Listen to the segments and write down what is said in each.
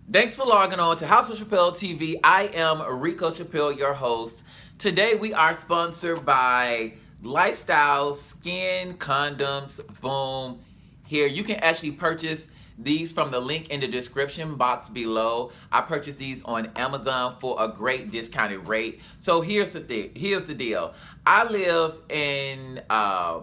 Thanks for logging on to House of Chappelle TV. I am Reco-Chapple, your host. Today we are sponsored by Lifestyle Skin Condoms. Boom. Here, you can actually purchase these from the link in the description box below. I purchased these on Amazon for a great discounted rate. So here's the thing. Here's the deal. I live in a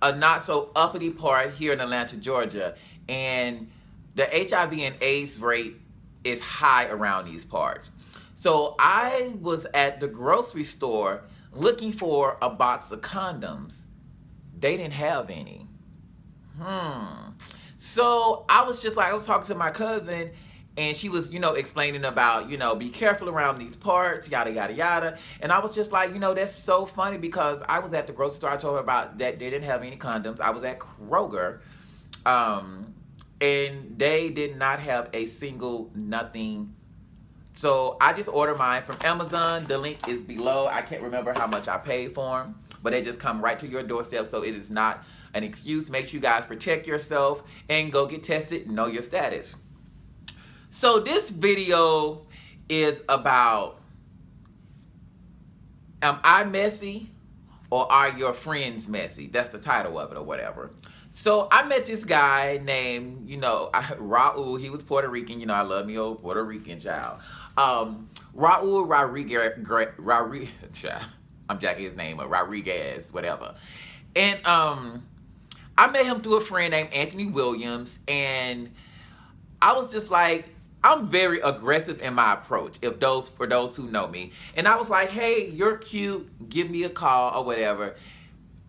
not so uppity part here in Atlanta, Georgia, and the HIV and AIDS rate is high around these parts. So I was at the grocery store looking for a box of condoms. They didn't have any. So I was just like, I was talking to my cousin, and she was, explaining about, be careful around these parts, yada, yada, yada. And I was just like, that's so funny because I was at the grocery store. I told her about that they didn't have any condoms. I was at Kroger. And they did not have a single nothing. So I just ordered mine from Amazon. The link is below. I can't remember how much I paid for them, but they just come right to your doorstep. So it is not an excuse. Make sure you guys protect yourself and go get tested. Know your status. So this video is about, am I messy or are your friends messy? That's the title of it or whatever. So I met this guy named, Raul. He was Puerto Rican. I love me old Puerto Rican child. Raul Rodriguez, I'm jacking his name up, Rodriguez, whatever. And I met him through a friend named Anthony Williams, and I was just like, I'm very aggressive in my approach, for those who know me. And I was like, hey, you're cute, give me a call or whatever.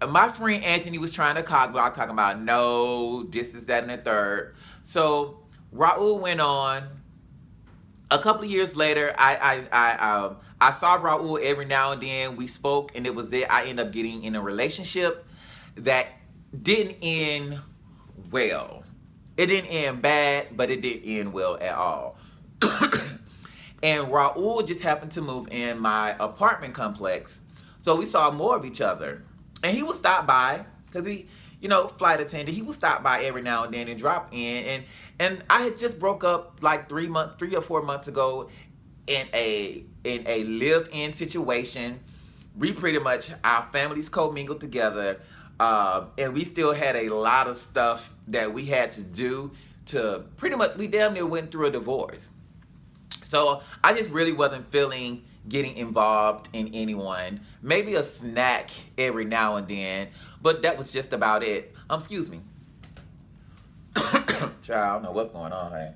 My friend Anthony was trying to cock-block, talking about, no, this is that and the third. So Raul went on. A couple of years later, I saw Raul every now and then. We spoke, and it was it. I ended up getting in a relationship that didn't end well. It didn't end bad, but it didn't end well at all. And Raul just happened to move in my apartment complex, so we saw more of each other. And he would stop by, because he, flight attendant, he would stop by every now and then and drop in. And I had just broke up like 3 or 4 months ago in a live-in situation. We pretty much, our families commingled together. And we still had a lot of stuff that we had to do to pretty much, we damn near went through a divorce. So I just really wasn't feeling getting involved in anyone. Maybe a snack every now and then, but that was just about it. Excuse me. Child, I don't know what's going on, hey.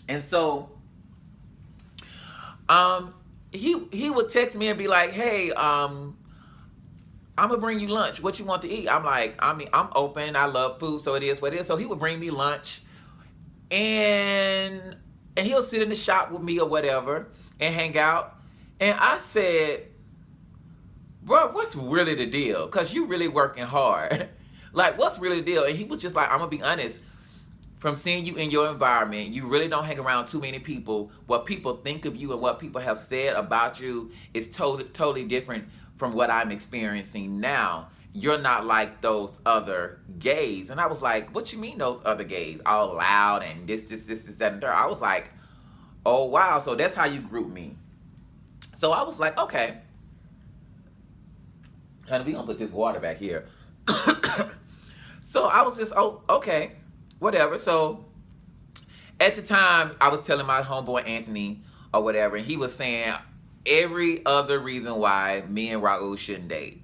And so, he would text me and be like, hey, I'm gonna bring you lunch. What you want to eat? I'm like, I'm open. I love food, so it is what it is. So he would bring me lunch, and he'll sit in the shop with me or whatever and hang out. And I said, bro, what's really the deal? Because you really working hard. Like, what's really the deal? And he was just like, I'm going to be honest. From seeing you in your environment, you really don't hang around too many people. What people think of you and what people have said about you is totally different from what I'm experiencing now. You're not like those other gays. And I was like, what you mean those other gays? All loud and this, that, and that. I was like, oh, wow. So that's how you group me. So I was like, okay. Honey, we gonna put this water back here. So I was just, oh, okay, whatever. So at the time, I was telling my homeboy Anthony or whatever, and he was saying every other reason why me and Raul shouldn't date.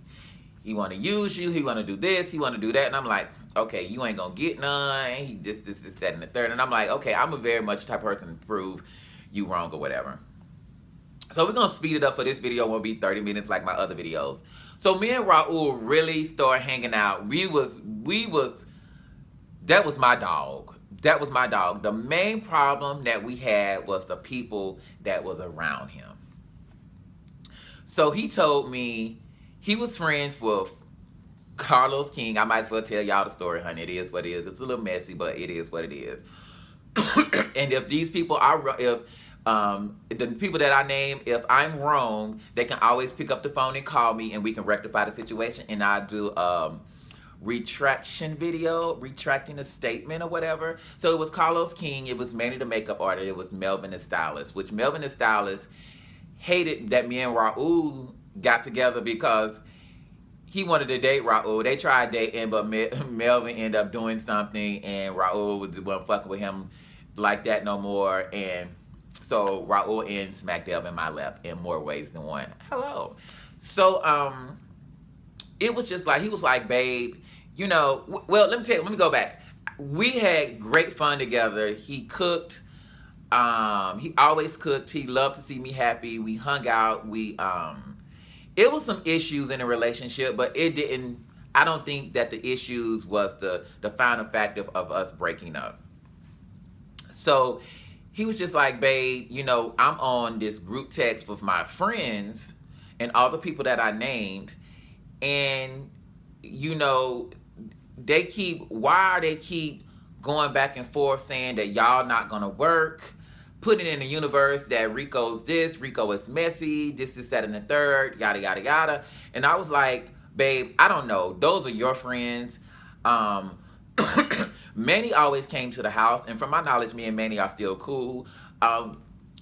He want to use you. He want to do this. He want to do that. And I'm like, okay, you ain't going to get none. He this, that, and the third. And I'm like, okay, I'm a very much type of person to prove you wrong or whatever. So we're going to speed it up for this video. It won't be 30 minutes like my other videos. So me and Raul really started hanging out. That was my dog. That was my dog. The main problem that we had was the people that was around him. So he told me he was friends with Carlos King. I might as well tell y'all the story, honey. It is what it is. It's a little messy, but it is what it is. And if these people are, the people that I name, if I'm wrong, they can always pick up the phone and call me, and we can rectify the situation. And I do retraction video, retracting a statement or whatever. So it was Carlos King, it was Manny the makeup artist, it was Melvin the stylist, which Melvin the stylist hated that me and Raul got together because he wanted to date Raul. They tried dating, but Melvin ended up doing something, and Raul wasn't fucking with him like that no more. And so Raul and smack dab in my lap in more ways than one. Hello. So it was just like, he was like, babe, you know, well, let me go back. We had great fun together. He cooked. He always cooked. He loved to see me happy. We hung out. It was some issues in the relationship, but it didn't, I don't think that the issues was the final factor of us breaking up. So he was just like, babe, you know, I'm on this group text with my friends and all the people that I named, and, you know, why are they keep going back and forth saying that y'all not gonna work, putting in the universe that Rico's this, Rico is messy, this, that, and the third, yada, yada, yada. And I was like, babe, I don't know. Those are your friends. Manny always came to the house, and from my knowledge, me and Manny are still cool.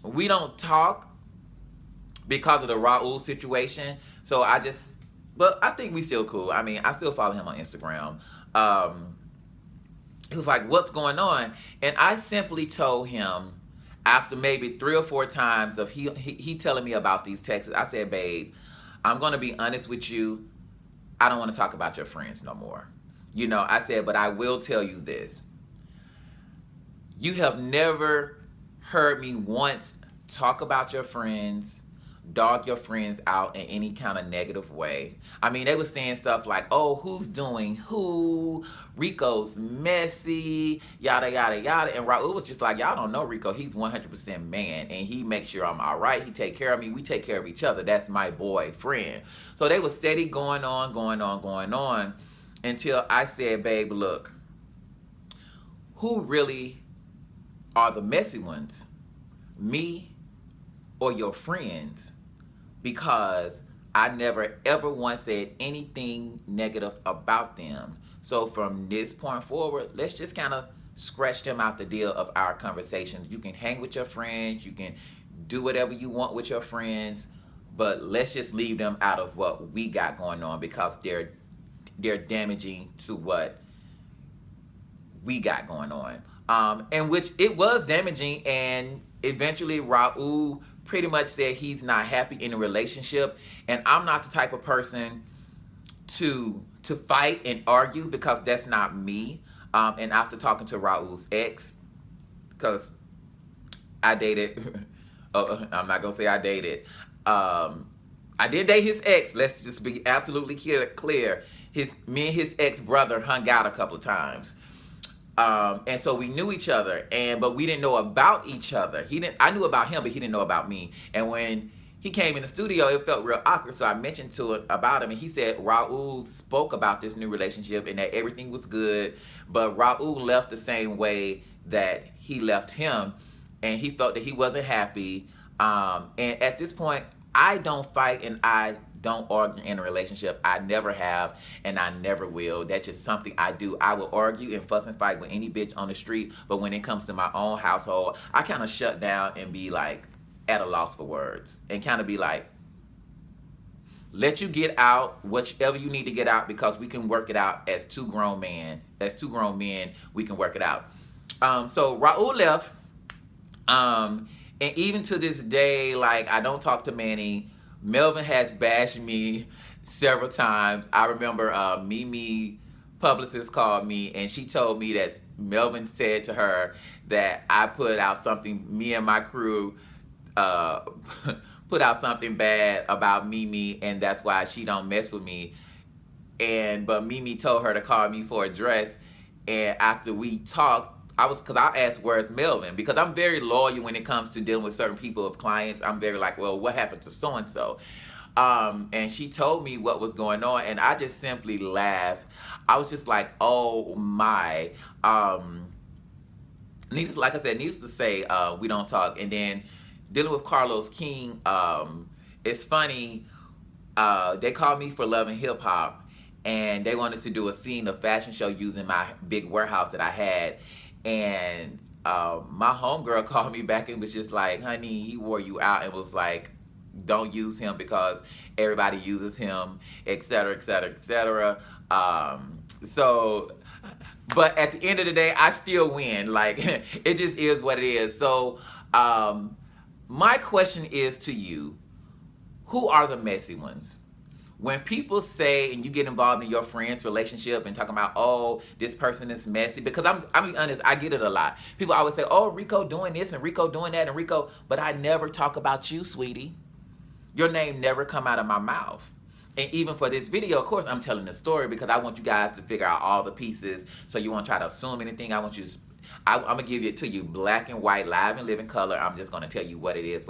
We don't talk because of the Raul situation. So but I think we still cool. I mean, I still follow him on Instagram. He was like, what's going on? And I simply told him, after maybe 3 or 4 times of he telling me about these texts, I said, babe, I'm going to be honest with you. I don't want to talk about your friends no more. You know, I said, but I will tell you this. You have never heard me once talk about your friends, dog your friends out in any kind of negative way. I mean, they were saying stuff like, oh, who's doing who? Rico's messy, yada, yada, yada. And Raul was just like, y'all don't know Rico. He's 100% man, and he makes sure I'm all right. He take care of me. We take care of each other. That's my boyfriend. So they were steady going on, until I said, babe, look, who really are the messy ones? Me or your friends? Because I never ever once said anything negative about them. So from this point forward, let's just kind of scratch them out the deal of our conversations. You can hang with your friends, you can do whatever you want with your friends, but let's just leave them out of what we got going on, because they're damaging to what we got going on. And which it was damaging, and eventually Raul pretty much said he's not happy in a relationship, and I'm not the type of person to fight and argue, because that's not me. And after talking to Raul's ex, because I dated, I'm not gonna say I dated. I did date his ex. Let's just be absolutely clear. Me and his ex brother hung out a couple of times. And so we knew each other, but we didn't know about each other. I knew about him, but he didn't know about me. And when he came in the studio, it felt real awkward. So I mentioned about him, and he said Raul spoke about this new relationship and that everything was good, but Raul left the same way that he left him, and he felt that he wasn't happy. And at this point, I don't fight and I don't argue in a relationship. I never have, and I never will. That's just something I do. I will argue and fuss and fight with any bitch on the street, but when it comes to my own household, I kind of shut down and be like at a loss for words, and kind of be like, let you get out whatever you need to get out, because we can work it out as two grown men. As two grown men, we can work it out. So Raul left, and even to this day, like, I don't talk to Manny. Melvin has bashed me several times. I remember Mimi publicist called me, and she told me that Melvin said to her that I put out something, me and my crew put out something bad about Mimi, and that's why she don't mess with me. But Mimi told her to call me for a dress, and after we talked, because I asked, where's Melvin? Because I'm very loyal when it comes to dealing with certain people of clients. I'm very like, well, what happened to so-and-so? And she told me what was going on, and I just simply laughed. I was just like, oh my. Needless to say, we don't talk. And then dealing with Carlos King, it's funny. They called me for Love and Hip Hop, and they wanted to do a scene of fashion show using my big warehouse that I had. And my homegirl called me back and was just like, honey, he wore you out, and was like, don't use him because everybody uses him, etc., etc., etc. So, but at the end of the day, I still win. Like, it just is what it is. So, my question is to you, who are the messy ones? When people say, and you get involved in your friend's relationship and talking about, oh, this person is messy, because I'm being honest, I get it a lot. People always say, oh, Rico doing this and Rico doing that and Rico, but I never talk about you, sweetie. Your name never come out of my mouth. And even for this video, of course, I'm telling the story because I want you guys to figure out all the pieces. So you won't try to assume anything. I want you to, I'm going to give it to you black and white, live and living color. I'm just going to tell you what it is.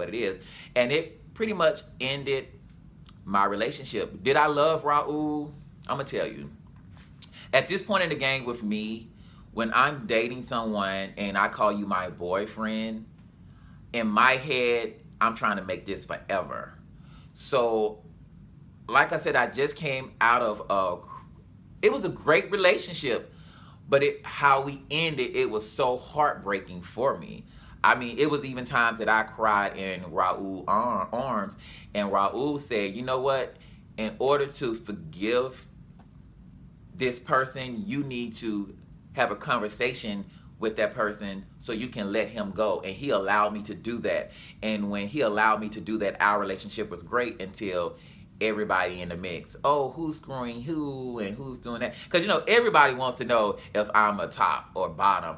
And it pretty much ended my relationship. Did I love Raul? I'm going to tell you. At this point in the game with me, when I'm dating someone and I call you my boyfriend, in my head, I'm trying to make this forever. So, like I said, I just came out of it was a great relationship, but how we ended, it was so heartbreaking for me. I mean, it was even times that I cried in Raul's arms, and Raul said, you know what? In order to forgive this person, you need to have a conversation with that person so you can let him go. And he allowed me to do that. And when he allowed me to do that, our relationship was great until everybody in the mix. Oh, who's screwing who and who's doing that? Because, you know, everybody wants to know if I'm a top or bottom.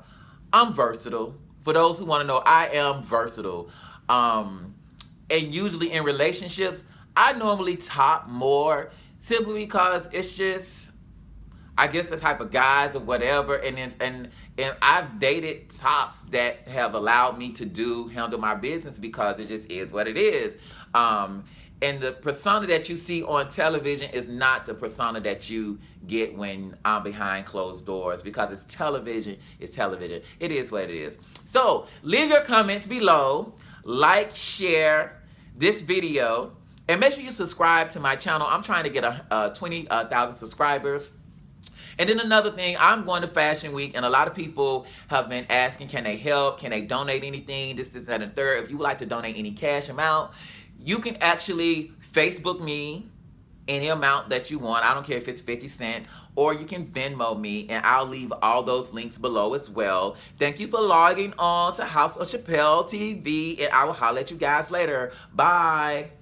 I'm versatile. For those who want to know, I am versatile. And usually in relationships, I normally top more simply because it's just, I guess, the type of guys or whatever. And I've dated tops that have allowed me to handle my business because it just is what it is. And the persona that you see on television is not the persona that you get when I'm behind closed doors, because it's television. It's television. It is what it is. So leave your comments below, like, share this video, and make sure you subscribe to my channel. I'm trying to get 20,000 subscribers. And then another thing, I'm going to Fashion Week, and a lot of people have been asking, can they help? Can they donate anything? This, that, and the third. If you would like to donate any cash amount, you can actually Facebook me any amount that you want. I don't care if it's 50 cents, or you can Venmo me, and I'll leave all those links below as well. Thank you for logging on to House of Chappelle TV, and I will holler at you guys later. Bye.